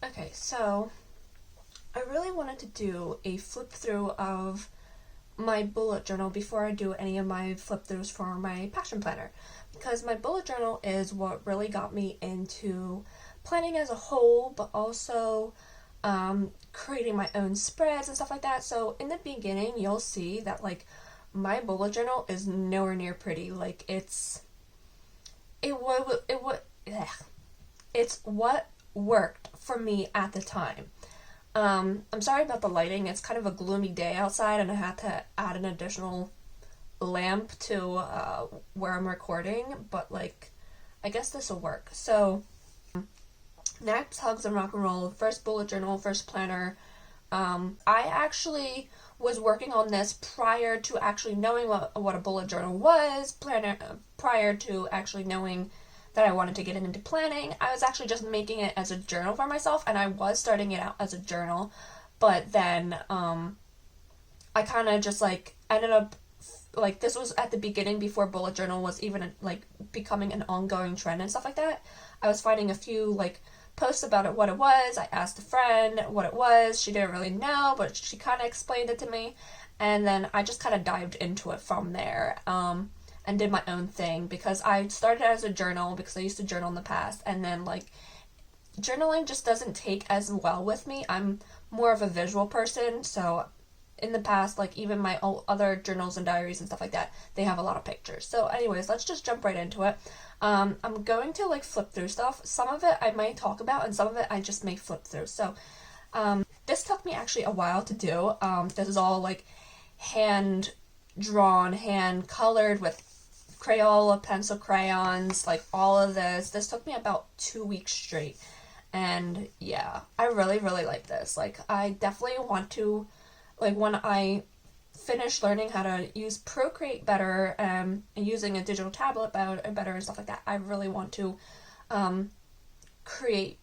Okay, so I really wanted to do a flip through of my bullet journal before I do any of my flip throughs for my passion planner, because my bullet journal is what really got me into planning as a whole, but also creating my own spreads and stuff like that. So in the beginning, you'll see that like my bullet journal is nowhere near pretty. Like it's what worked for me at the time. I'm sorry about the lighting. It's kind of a gloomy day outside, and I had to add an additional lamp to where I'm recording, but like, I guess this will work. So, naps, hugs, and rock and roll. First bullet journal, first planner. I actually was working on this prior to actually knowing what a bullet journal was, prior to actually knowing that I wanted to get into planning. I was actually just making it as a journal for myself, and I was starting it out as a journal, but then I kind of just like ended up, like, this was at the beginning before bullet journal was even like becoming an ongoing trend and stuff like that. I was finding a few like posts about it, what it was. I asked a friend what it was. She didn't really know, but she kind of explained it to me, and then I just kind of dived into it from there. And did my own thing, because I started as a journal because I used to journal in the past, and then like journaling just doesn't take as well with me. I'm more of a visual person, so in the past, like even my other journals and diaries and stuff like that, they have a lot of pictures. So anyways, let's just jump right into it. I'm going to like flip through stuff. Some of it I might talk about, and some of it I just may flip through. So this took me actually a while to do. This is all like hand drawn, hand colored with Crayola pencil crayons, like all of this. This took me about 2 weeks straight, and yeah, I really like this. Like, I definitely want to, like, when I finish learning how to use Procreate better, and using a digital tablet better and stuff like that, I really want to create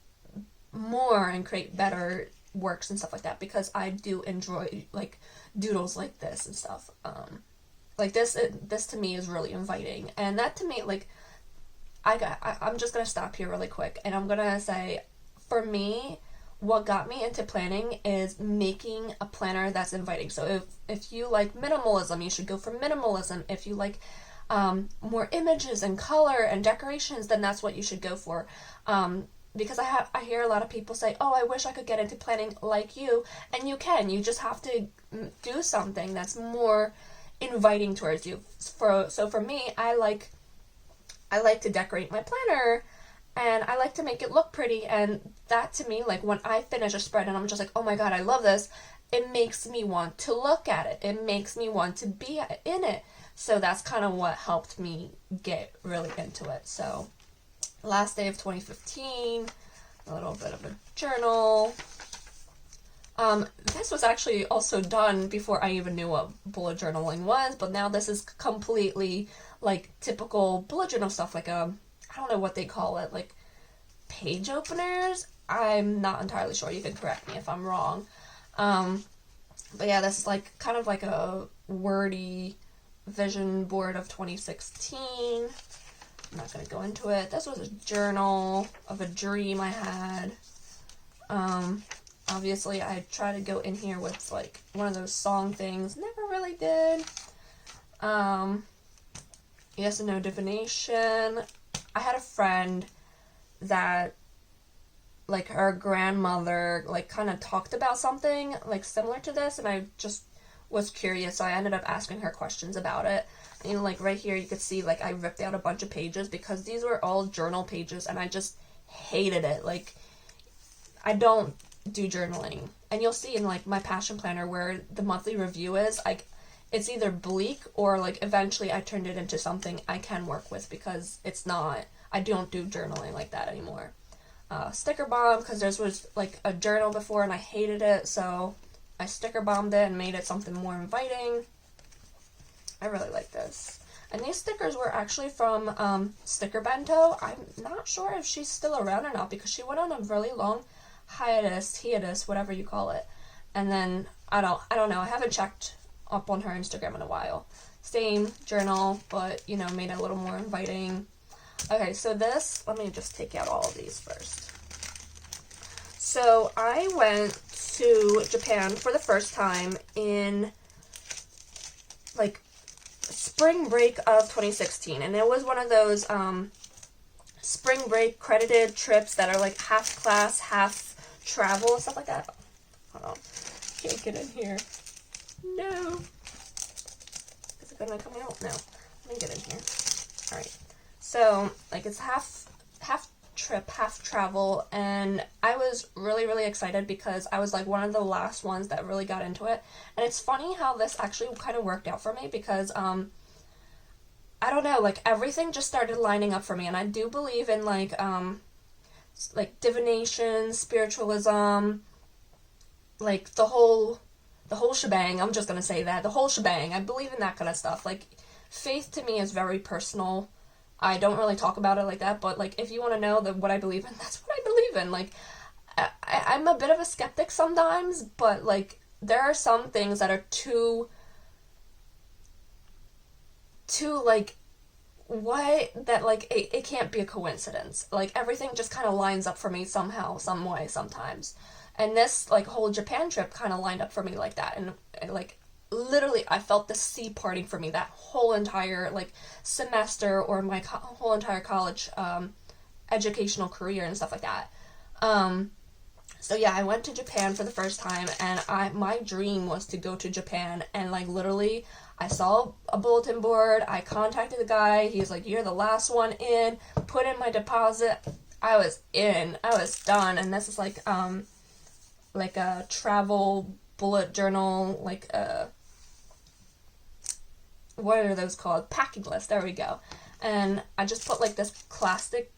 more and create better works and stuff like that, because I do enjoy like doodles like this and stuff. Like this to me is really inviting, and that to me, like, I'm just gonna stop here really quick, and I'm gonna say, for me, what got me into planning is making a planner that's inviting. So if you like minimalism, you should go for minimalism. If you like more images and color and decorations, then that's what you should go for. Because I hear a lot of people say, oh, I wish I could get into planning like you, and you can. You just have to do something that's more inviting towards you. So for me, I like to decorate my planner, and I like to make it look pretty, and that to me, like, when I finish a spread and I'm just like, oh my god, I love this, it makes me want to look at it. It makes me want to be in it. So that's kind of what helped me get really into it. So last day of 2015, a little bit of a journal. This was actually also done before I even knew what bullet journaling was, but now this is completely like typical bullet journal stuff, like I don't know what they call it, like page openers? I'm not entirely sure, you can correct me if I'm wrong. But yeah, this is like kind of like a wordy vision board of 2016. I'm not gonna go into it. This was a journal of a dream I had. Obviously, I try to go in here with, like, one of those song things. Never really did. Yes and no divination. I had a friend that, like, her grandmother, like, kind of talked about something, like, similar to this, and I just was curious, so I ended up asking her questions about it. And, like, right here, you could see, like, I ripped out a bunch of pages, because these were all journal pages, and I just hated it. Like, I don't do journaling, and you'll see in like my passion planner where the monthly review is, like, it's either bleak or like eventually I turned it into something I can work with, because it's not, I don't do journaling like that anymore. Sticker bomb, because there was like a journal before and I hated it, so I sticker bombed it and made it something more inviting. I really like this. And these stickers were actually from Sticker Bento. I'm not sure if she's still around or not, because she went on a really long hiatus, whatever you call it. And then I don't know. I haven't checked up on her Instagram in a while. Same journal, but you know, made it a little more inviting. Okay, so this, let me just take out all of these first. So I went to Japan for the first time in like spring break of 2016, and it was one of those spring break credited trips that are like half class, half travel and stuff like that. Hold on, can't get in here. No, is it gonna come out? No, let me get in here. All right, so like it's half trip, half travel, and I was really excited because I was like one of the last ones that really got into it. And it's funny how this actually kind of worked out for me because I don't know, like everything just started lining up for me, and I do believe in like divination, spiritualism, like the whole shebang. I'm just gonna say that, the whole shebang. I believe in that kind of stuff. Like faith to me is very personal. I don't really talk about it like that, but like if you want to know what I believe in, that's what I believe in. Like I'm a bit of a skeptic sometimes, but like there are some things that are too like what that like it can't be a coincidence. Like everything just kind of lines up for me somehow, some way, sometimes. And this like whole Japan trip kind of lined up for me like that, and like literally I felt the sea parting for me that whole entire like semester, or my whole entire college educational career and stuff like that. So yeah, I went to Japan for the first time, and my dream was to go to Japan. And like literally I saw a bulletin board, I contacted the guy, he was like, you're the last one in, put in my deposit. I was in, I was done. And this is like a travel bullet journal, like what are those called? Packing list, there we go. And I just put like this plastic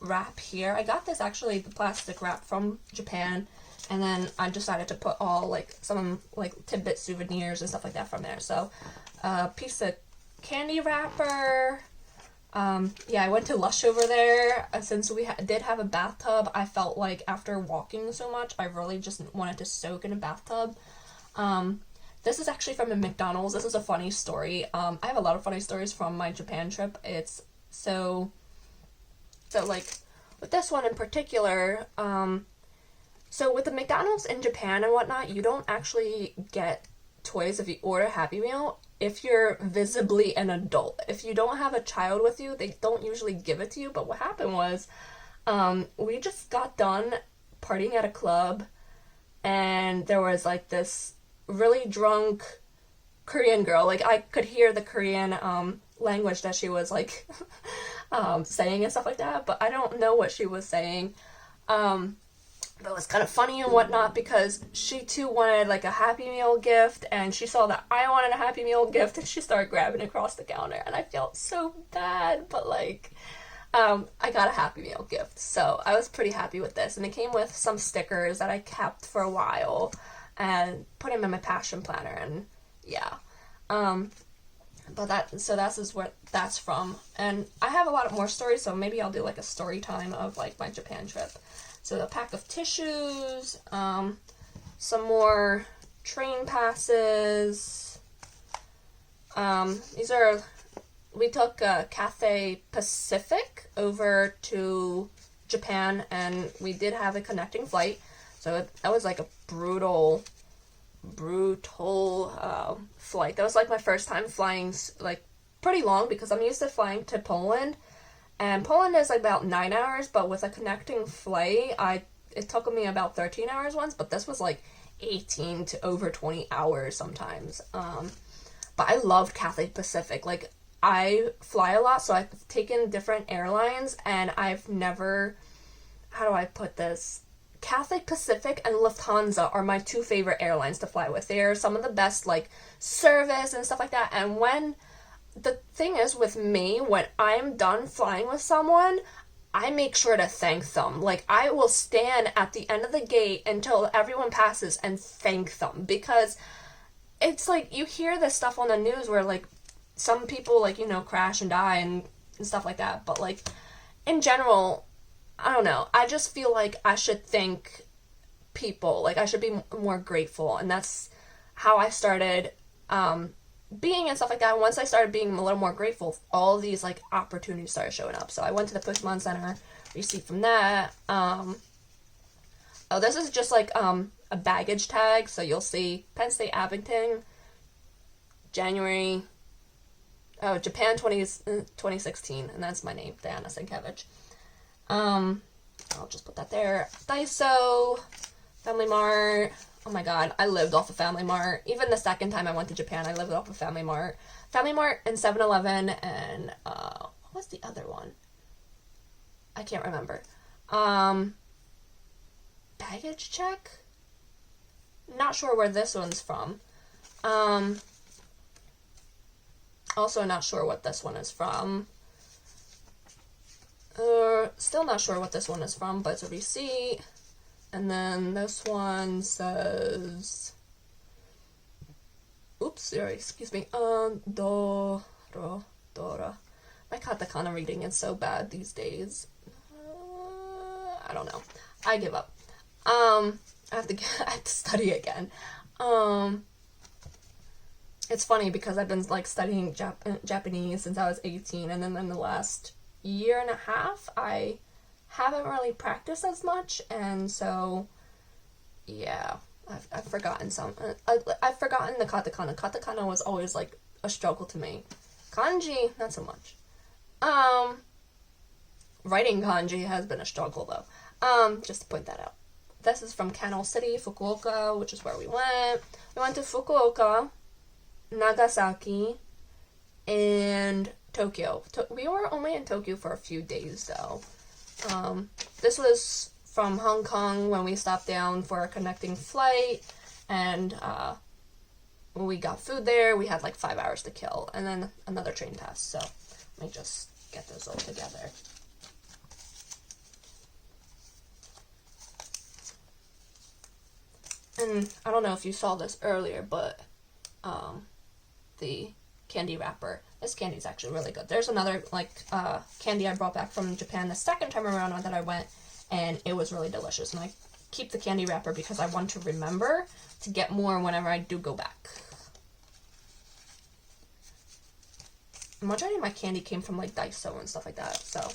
wrap here. I got this actually, the plastic wrap from Japan, and then I decided to put all like some like tidbit souvenirs and stuff like that from there. So piece of candy wrapper. Yeah, I went to Lush over there. Since we did have a bathtub, I felt like after walking so much, I really just wanted to soak in a bathtub. This is actually from a McDonald's. This is a funny story. I have a lot of funny stories from my Japan trip. It's so like with this one in particular, so with the McDonald's in Japan and whatnot, you don't actually get toys if you order a Happy Meal if you're visibly an adult. If you don't have a child with you, they don't usually give it to you. But what happened was, we just got done partying at a club, and there was like this really drunk Korean girl. Like I could hear the Korean language that she was like saying and stuff like that, but I don't know what she was saying. But it was kind of funny and whatnot because she too wanted like a Happy Meal gift, and she saw that I wanted a Happy Meal gift, and she started grabbing it across the counter, and I felt so bad, but like I got a Happy Meal gift, so I was pretty happy with this. And it came with some stickers that I kept for a while and put them in my passion planner, and yeah. But that is where that's from. And I have a lot more stories, so maybe I'll do like a story time of like my Japan trip. So a pack of tissues, some more train passes. We took Cathay Pacific over to Japan, and we did have a connecting flight. So that was like a brutal flight. That was like my first time flying like pretty long, because I'm used to flying to Poland, and Poland is like about 9 hours, but with a connecting flight, it took me about 13 hours once, but this was like 18 to over 20 hours sometimes. But I loved Cathay Pacific. Like I fly a lot, so I've taken different airlines, and I've never, how do I put this? Cathay Pacific and Lufthansa are my two favorite airlines to fly with. They are some of the best like service and stuff like that. And when the thing is with me, when I'm done flying with someone, I make sure to thank them. Like I will stand at the end of the gate until everyone passes and thank them, because it's like you hear this stuff on the news where like some people like, you know, crash and die and stuff like that. But like in general, I don't know, I just feel like I should thank people. Like I should be more grateful, and that's how I started being and stuff like that. Once I started being a little more grateful, all these like opportunities started showing up. So I went to the Pushman Center, receipt from that. Oh, this is just like a baggage tag, so you'll see Penn State Abington, January, oh, Japan 2016, and that's my name, Diana Sienkiewicz. I'll just put that there. Daiso, Family Mart. Oh my god, I lived off of Family Mart. Even the second time I went to Japan, I lived off of Family Mart. Family Mart and 7-Eleven and, what was the other one? I can't remember. Baggage check? Not sure where this one's from. Also not sure what this one is from. Still not sure what this one is from, but it's a receipt. And then this one says... Oops, sorry, excuse me. Dora. My katakana reading is so bad these days. I don't know. I give up. I have to study again. It's funny because I've been like studying Japanese since I was 18, and then in the last year and a half I haven't really practiced as much, and so yeah, I've forgotten some. I've forgotten the katakana. Katakana was always like a struggle to me. Kanji, not so much. Writing kanji has been a struggle though. Just to point that out. This is from Canal City, Fukuoka, which is where we went. We went to Fukuoka, Nagasaki, and Tokyo. We were only in Tokyo for a few days though. This was from Hong Kong when we stopped down for a connecting flight, and when we got food there, we had like 5 hours to kill, and then another train pass. So let me just get this all together. And I don't know if you saw this earlier, but the candy wrapper. This candy is actually really good. There's another like candy I brought back from Japan the second time around that I went, and it was really delicious. And I keep the candy wrapper because I want to remember to get more whenever I do go back. The majority of my candy came from like Daiso and stuff like that, so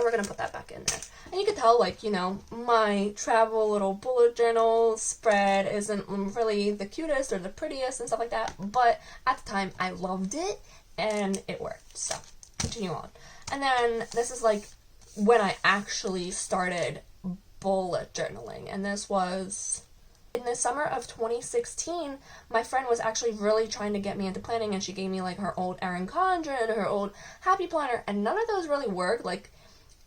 we're gonna put that back in there. And you can tell, like, you know, my travel little bullet journal spread isn't really the cutest or the prettiest and stuff like that, but at the time I loved it and it worked. So continue on. And then this is like when I actually started bullet journaling, and this was in the summer of 2016. My friend was actually really trying to get me into planning, and she gave me like her old Erin Condren and her old Happy Planner, and none of those really worked. Like,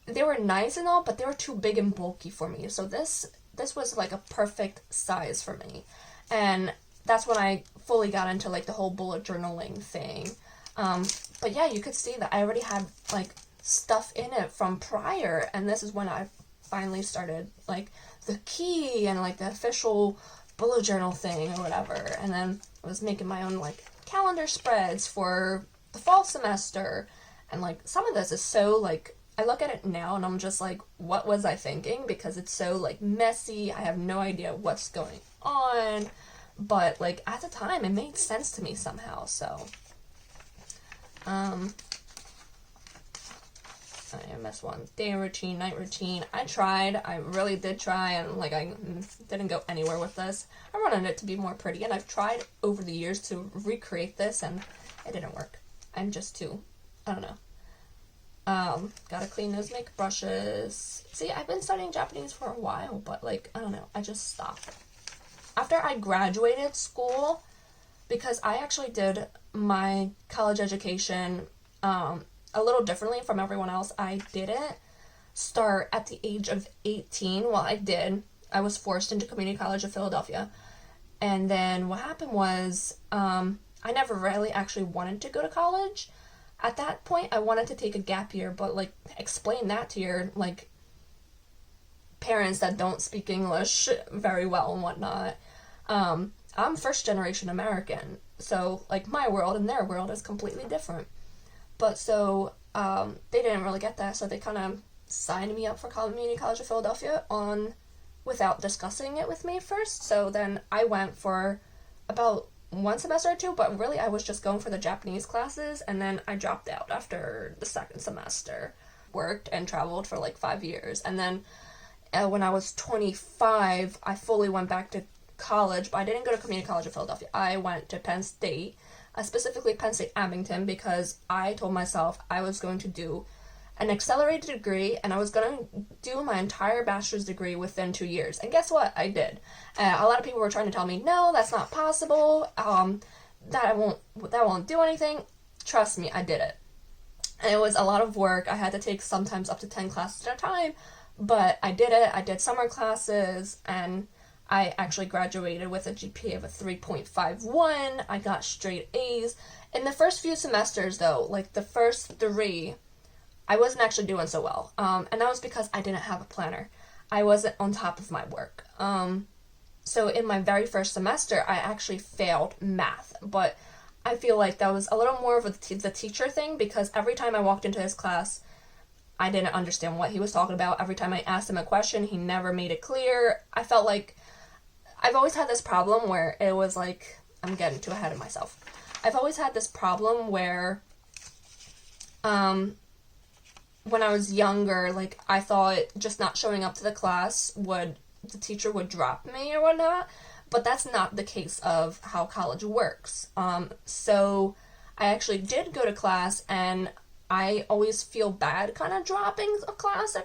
they were nice and all, but they were too big and bulky for me. So this was like a perfect size for me. And that's when I fully got into like the whole bullet journaling thing. But yeah, you could see that I already had like stuff in it from prior, and this is when I finally started like the key and like the official bullet journal thing or whatever. And then I was making my own like calendar spreads for the fall semester. And like some of this is so like, I look at it now and I'm just like, what was I thinking? Because it's so like messy. I have no idea what's going on. But like at the time it made sense to me somehow. So I missed one. Day routine, night routine. I really did try, and like I didn't go anywhere with this. I wanted it to be more pretty, and I've tried over the years to recreate this and it didn't work. I'm just too, I don't know. Gotta clean those makeup brushes. See, I've been studying Japanese for a while, but like, I don't know, I just stopped. After I graduated school, because I actually did my college education a little differently from everyone else. I didn't start at the age of 18. Well, I did. I was forced into Community College of Philadelphia. And then what happened was, I never really actually wanted to go to college. At that point, I wanted to take a gap year, but like, explain that to your like parents that don't speak English very well and whatnot. I'm first generation American, so like my world and their world is completely different. But so they didn't really get that, so they kind of signed me up for Community College of Philadelphia without discussing it with me first. So then I went for about one semester or two, but really I was just going for the Japanese classes, and then I dropped out after the second semester. Worked and traveled for like 5 years, and then when I was 25, I fully went back to college, but I didn't go to community college in Philadelphia. I went to Penn State, specifically Penn State Abington, because I told myself I was going to do an accelerated degree, and I was going to do my entire bachelor's degree within 2 years. And guess what? I did. A lot of people were trying to tell me, no, that's not possible. That won't do anything. Trust me, I did it. And it was a lot of work. I had to take sometimes up to 10 classes at a time, but I did it. I did summer classes, and I actually graduated with a GPA of a 3.51. I got straight A's. In the first few semesters, though, like the first 3, I wasn't actually doing so well. And that was because I didn't have a planner. I wasn't on top of my work. So in my very first semester, I actually failed math. But I feel like that was a little more of the teacher thing, because every time I walked into his class, I didn't understand what he was talking about. Every time I asked him a question, he never made it clear. I felt like I've always had this problem where it was like, I'm getting too ahead of myself. I've always had this problem where, when I was younger, like, I thought just not showing up to the class the teacher would drop me or whatnot, but that's not the case of how college works. So I actually did go to class, and I always feel bad kind of dropping a class.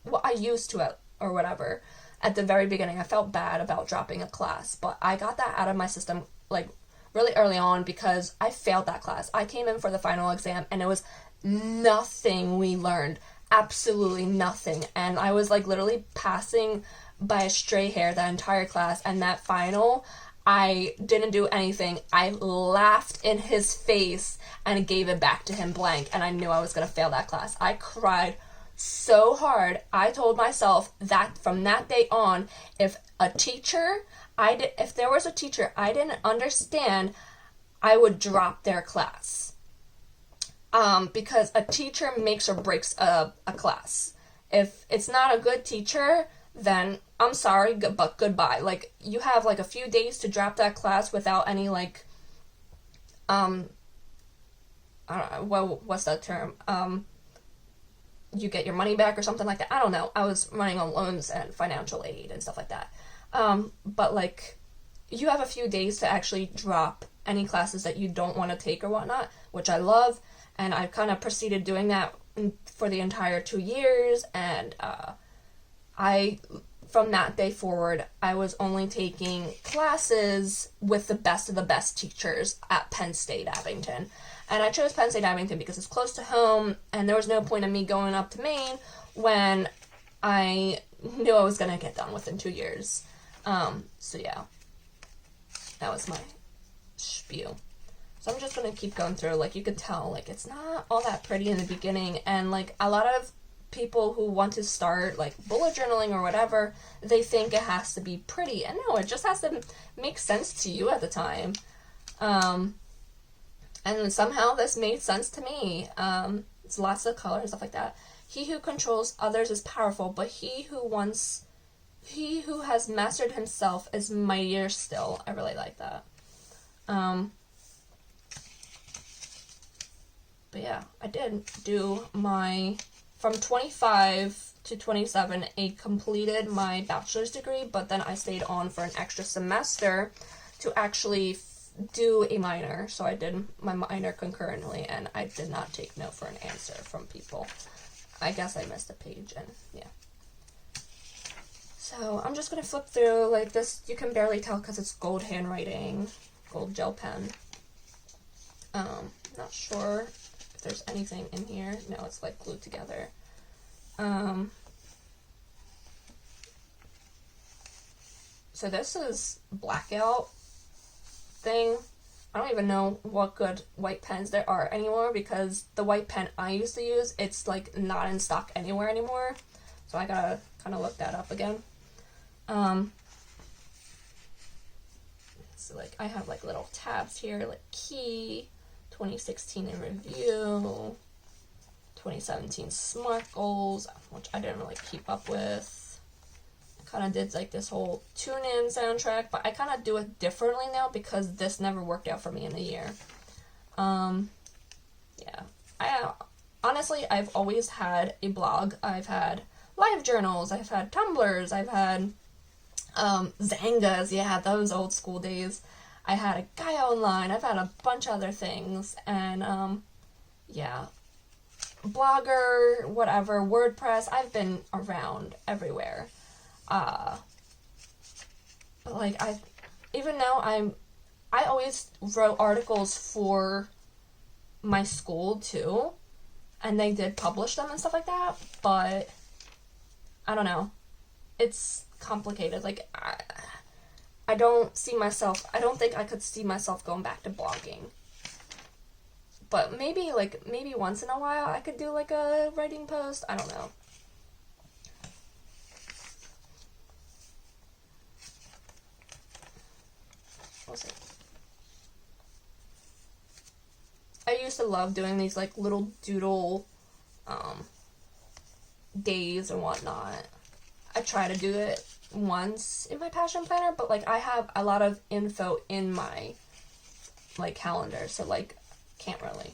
Well, I used to it or whatever. At the very beginning, I felt bad about dropping a class, but I got that out of my system, like, really early on, because I failed that class. I came in for the final exam, and it was nothing we learned. Absolutely nothing. And I was, like, literally passing by a stray hair that entire class, and that final, I didn't do anything. I laughed in his face and gave it back to him blank, and I knew I was going to fail that class. I cried so hard. I told myself that from that day on, if there was a teacher I didn't understand, I would drop their class. Because a teacher makes or breaks a class. If it's not a good teacher, then I'm sorry, but goodbye. Like, you have like a few days to drop that class without any like, I don't know, what's that term? You get your money back or something like that. I don't know. I was running on loans and financial aid and stuff like that. But like, you have a few days to actually drop any classes that you don't want to take or whatnot, which I love. And I kind of proceeded doing that for the entire 2 years, and from that day forward, I was only taking classes with the best of the best teachers at Penn State Abington. And I chose Penn State Abington because it's close to home, and there was no point in me going up to Maine when I knew I was going to get done within 2 years. So yeah, that was my spiel. So I'm just going to keep going through. Like, you could tell, like, it's not all that pretty in the beginning, and like a lot of people who want to start like bullet journaling or whatever, they think it has to be pretty, and no, it just has to make sense to you at the time. And somehow this made sense to me. It's lots of color and stuff like that. He who controls others is powerful, but he who has mastered himself is mightier still. I really like that. But yeah, I did do from 25 to 27, I completed my bachelor's degree, but then I stayed on for an extra semester to actually do a minor. So I did my minor concurrently, and I did not take no for an answer from people. I guess I missed a page, and yeah. So I'm just going to flip through, like this, you can barely tell because it's gold handwriting, gold gel pen. Not sure if there's anything in here. No, it's like glued together. So this is blackout thing. I don't even know what good white pens there are anymore, because the white pen I used to use, it's like not in stock anywhere anymore. So I gotta kind of look that up again. So like I have like little tabs here, like key, 2016 in review, 2017 SMART goals, which I didn't really keep up with. I kind of did like this whole tune-in soundtrack, but I kind of do it differently now because this never worked out for me in the year. Yeah, honestly, I've always had a blog. I've had live journals, I've had Tumblrs, I've had Zangas, yeah, those old school days. I had a guy online, I've had a bunch of other things, and yeah, Blogger, whatever, WordPress, I've been around everywhere. But like even now I always wrote articles for my school too, and they did publish them and stuff like that, but I don't know. It's complicated. Like, I don't think I could see myself going back to blogging. But maybe once in a while I could do like a writing post. I don't know. We'll see. I used to love doing these like little doodle days and whatnot. I try to do it once in my passion planner, but like I have a lot of info in my like calendar, so like can't really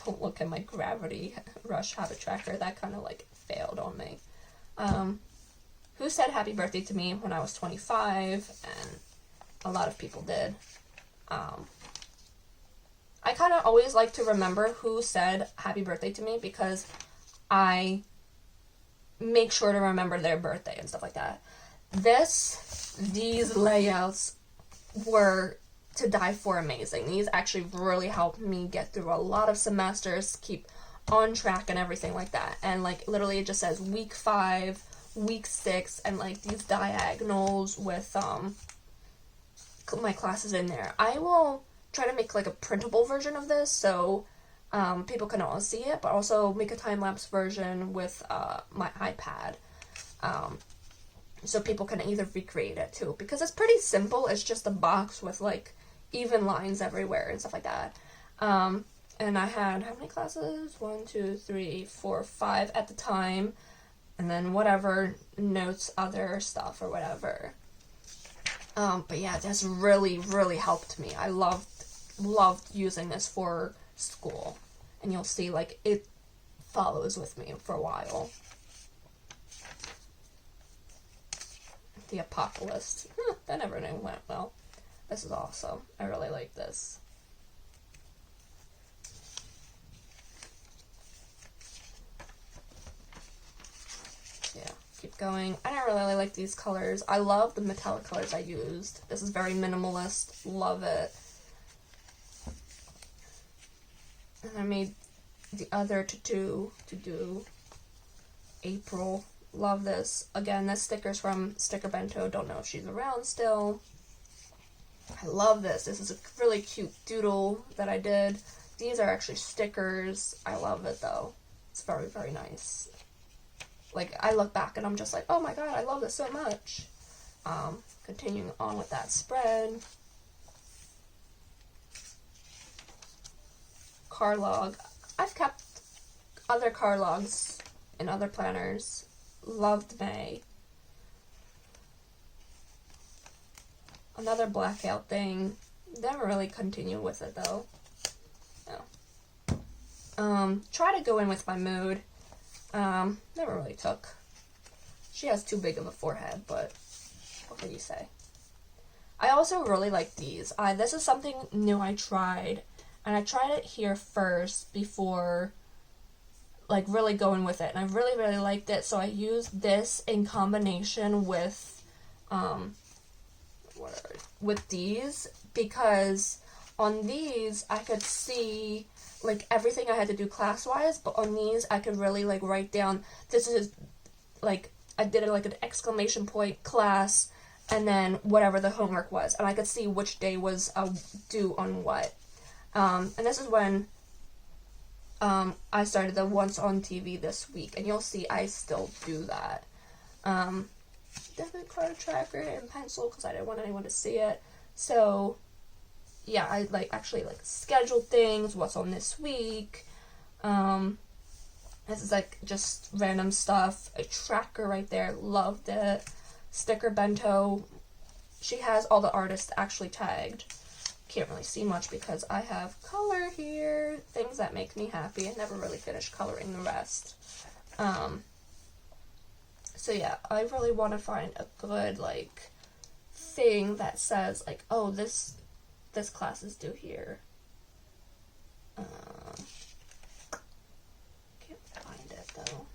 don't look at my Gravity Rush habit tracker. That kind of like failed on me. Who said happy birthday to me when I was 25? And a lot of people did. I kind of always like to remember who said happy birthday to me because I make sure to remember their birthday and stuff like that. These layouts were to die for amazing. These actually really helped me get through a lot of semesters, keep on track and everything like that. And like literally it just says week 5, week 6, and like these diagonals with my classes in there. I will try to make like a printable version of this so people can all see it, but also make a time-lapse version with my iPad so people can either recreate it too, because it's pretty simple. It's just a box with like even lines everywhere and stuff like that. And I had how many classes? 1, 2, 3, 4, 5 at the time, and then whatever notes, other stuff or whatever. But yeah, this really, really helped me. I loved using this for school, and you'll see like it follows with me for a while. The Apocalypse. That never went well. This is awesome. I really like this. Yeah, keep going. I don't really like these colors. I love the metallic colors I used. This is very minimalist. Love it. And I made the other to do April. Love this. Again, this sticker's from Sticker Bento. Don't know if she's around still. I love this. This is a really cute doodle that I did. These are actually stickers. I love it though. It's very, very nice. Like, I look back and I'm just like, oh my god, I love this so much. Continuing on with that spread. Car log. I've kept other car logs in other planners. Loved May. Another blackout thing. Never really continue with it though. No. Try to go in with my mood. Never really took. She has too big of a forehead, but what can you say? I also really like these. This is something new I tried, and I tried it here first before like really going with it, and I really, really liked it, so I used this in combination with these, because on these I could see like everything I had to do class-wise, but on these I could really like write down, this is like, I did it like an exclamation point class, and then whatever the homework was, and I could see which day was due on what. And this is when I started the Once on TV this week, and you'll see I still do that. Debit card tracker and pencil because I didn't want anyone to see it. So yeah, I actually scheduled things, what's on this week. This is like just random stuff. A tracker right there, loved it. Sticker Bento. She has all the artists actually tagged. can't really see much because I have color here, things that make me happy. I never really finished coloring the rest. So yeah, I really want to find a good, like, thing that says, like, oh, this class is due here. Can't find it, though.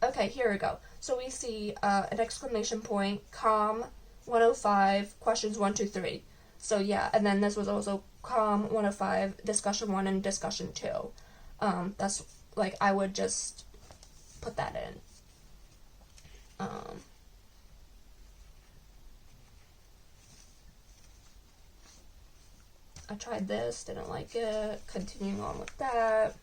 Okay, here we go. So we see an exclamation point, COM 105, questions 1, 2, 3. So yeah, and then this was also COM 105, discussion 1 and discussion 2. That's, like, I would just put that in. I tried this, didn't like it, continuing on with that.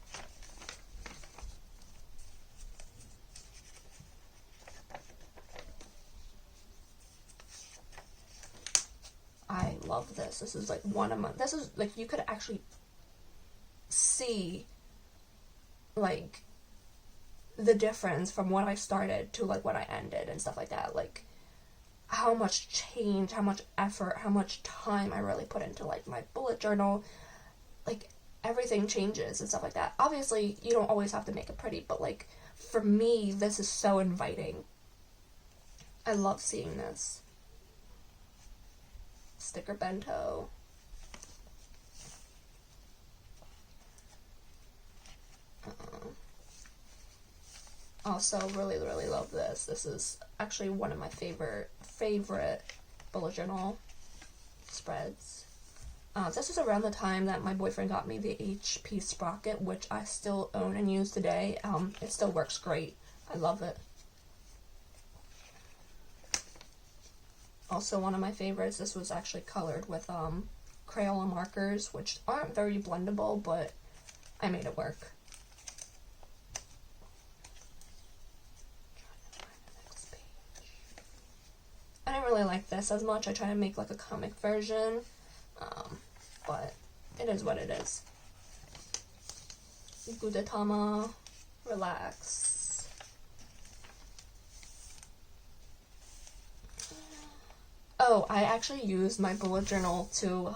I love this. This is like one of my, this is like, you could actually see like the difference from when I started to like when I ended and stuff like that. Like how much change, how much effort, how much time I really put into like my bullet journal. Like everything changes and stuff like that. Obviously you don't always have to make it pretty, but like for me this is so inviting. I love seeing this. Sticker bento. Also really love this. This is actually one of my favorite bullet journal spreads. This was around the time that my boyfriend got me the HP Sprocket, which I still own and use today. It still works great. I love it. Also one of my favorites, this was actually colored with Crayola markers, which aren't very blendable, but I made it work. I didn't really like this as much. I tried to make like a comic version, but it is what it is. Gudetama, relax. Oh, I actually used my bullet journal to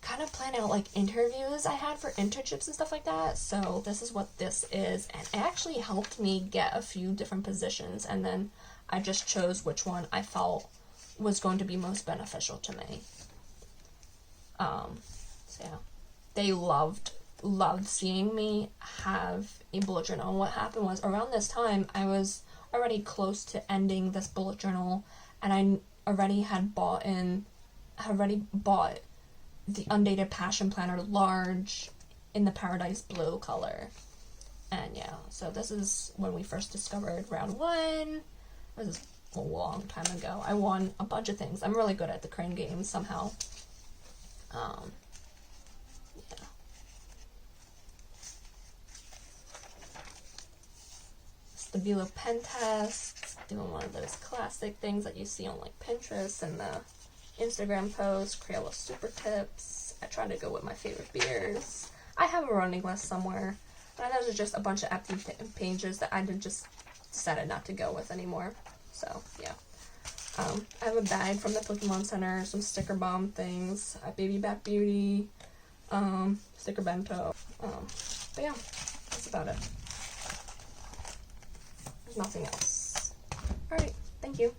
kind of plan out like interviews I had for internships and stuff like that. So this is what this is, and it actually helped me get a few different positions, and then I just chose which one I felt was going to be most beneficial to me. So yeah, they loved seeing me have a bullet journal. And what happened was around this time I was already close to ending this bullet journal, and I already bought the Undated Passion Planner large in the Paradise Blue color. And yeah, so this is when we first discovered round 1. This is a long time ago. I won a bunch of things. I'm really good at the crane games somehow. Yeah. Stabilo pen test. Doing one of those classic things that you see on like Pinterest and the Instagram posts. Crayola super tips. I try to go with my favorite beers. I have a running list somewhere. And those are just a bunch of empty pages that I just decided not to go with anymore. So yeah, I have a bag from the Pokemon Center, some sticker bomb things, a Baby Back Beauty, sticker bento. But yeah, that's about it. There's nothing else. Alright, thank you.